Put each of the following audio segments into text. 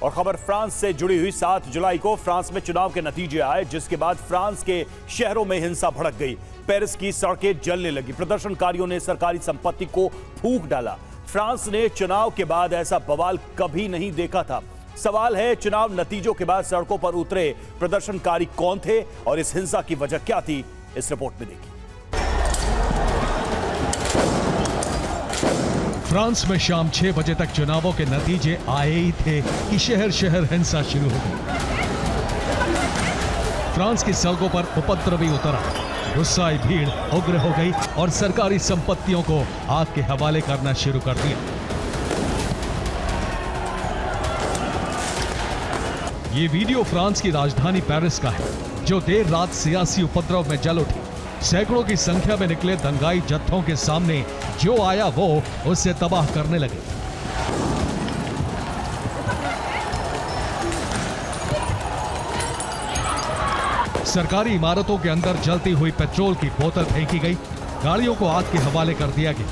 और खबर फ्रांस से जुड़ी हुई। 7 जुलाई को फ्रांस में चुनाव के नतीजे आए, जिसके बाद फ्रांस के शहरों में हिंसा भड़क गई। पेरिस की सड़कें जलने लगी, प्रदर्शनकारियों ने सरकारी संपत्ति को फूंक डाला। फ्रांस ने चुनाव के बाद ऐसा बवाल कभी नहीं देखा था। सवाल है, चुनाव नतीजों के बाद सड़कों पर उतरे प्रदर्शनकारी कौन थे और इस हिंसा की वजह क्या थी? इस रिपोर्ट में देखिए। फ्रांस में शाम 6 बजे तक चुनावों के नतीजे आए ही थे कि शहर शहर हिंसा शुरू हो गई। फ्रांस की सड़कों पर उपद्रवी उतरा, गुस्साई भीड़ उग्र हो गई और सरकारी संपत्तियों को आग के हवाले करना शुरू कर दिया। ये वीडियो फ्रांस की राजधानी पेरिस का है, जो देर रात सियासी उपद्रव में जल उठी। सैकड़ों की संख्या में निकले दंगाई जत्थों के सामने जो आया वो उससे तबाह करने लगे। सरकारी इमारतों के अंदर जलती हुई पेट्रोल की बोतल फेंकी गई, गाड़ियों को आग के हवाले कर दिया गया।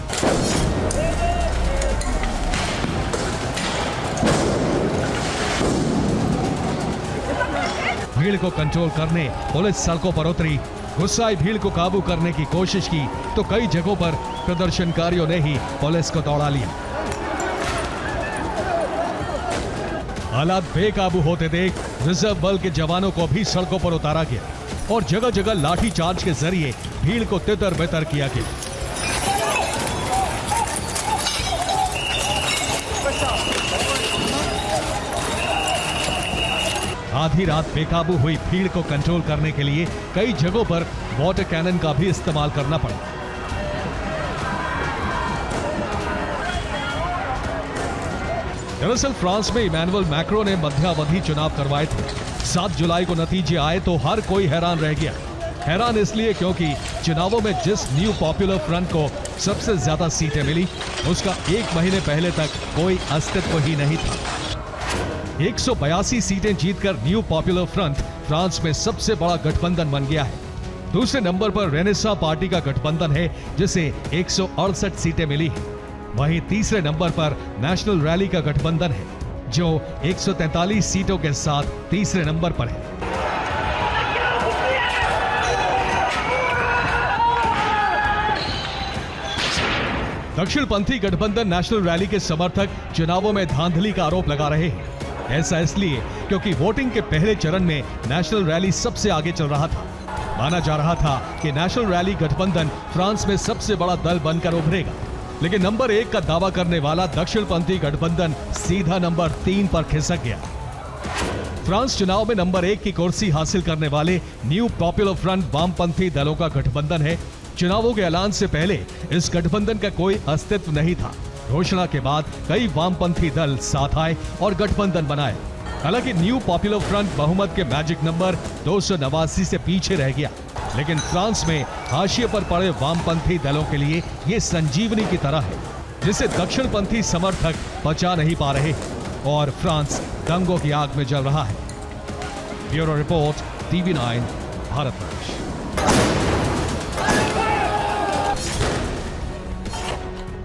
भीड़ को कंट्रोल करने पुलिस सड़कों पर उतरी। गुस्साई भीड़ को काबू करने की कोशिश की तो कई जगहों पर प्रदर्शनकारियों ने ही पुलिस को दौड़ा लिया। हालात बेकाबू होते देख रिजर्व बल के जवानों को भी सड़कों पर उतारा गया और जगह जगह लाठी चार्ज के जरिए भीड़ को तितर बितर किया गया। आधी रात बेकाबू हुई भीड़ को कंट्रोल करने के लिए कई जगहों पर वाटर कैनन का भी इस्तेमाल करना पड़ा। दरअसल फ्रांस में इमैनुअल मैक्रों ने मध्यावधि चुनाव करवाए थे। 7 जुलाई को नतीजे आए तो हर कोई हैरान रह गया। हैरान इसलिए क्योंकि चुनावों में जिस न्यू पॉपुलर फ्रंट को सबसे ज्यादा सीटें मिली, उसका 1 महीने पहले तक कोई अस्तित्व ही नहीं था। 182 सीटें जीतकर न्यू पॉपुलर फ्रंट फ्रांस में सबसे बड़ा गठबंधन बन गया है। दूसरे नंबर पर रेनेसां पार्टी का गठबंधन है, जिसे 168 सीटें मिली हैं। वहीं तीसरे नंबर पर नेशनल रैली का गठबंधन है, जो 143 सीटों के साथ तीसरे नंबर पर है। दक्षिणपंथी गठबंधन नेशनल रैली के समर्थक चुनावों में धांधली का आरोप लगा रहे हैं। ऐसा इसलिए क्योंकि वोटिंग के पहले चरण में नेशनल रैली सबसे आगे चल रहा था। माना जा रहा था कि नेशनल रैली गठबंधन फ्रांस में सबसे बड़ा दल बनकर उभरेगा, लेकिन नंबर 1 का दावा करने वाला दक्षिणपंथी गठबंधन सीधा नंबर 3 पर खिसक गया। फ्रांस चुनाव में नंबर 1 की कुर्सी हासिल करने वाले न्यू पॉपुलर फ्रंट वामपंथी दलों का गठबंधन है। चुनावों के ऐलान से पहले इस गठबंधन का कोई अस्तित्व नहीं था। घोषणा के बाद कई वामपंथी दल साथ आए और गठबंधन बनाए। हालांकि न्यू पॉपुलर फ्रंट बहुमत के मैजिक नंबर 289 से पीछे रह गया, लेकिन फ्रांस में हाशिए पर पड़े वामपंथी दलों के लिए ये संजीवनी की तरह है, जिसे दक्षिणपंथी समर्थक पचा नहीं पा रहे और फ्रांस दंगों की आग में जल रहा है। Bureau report, TV9, Bharatvarsh.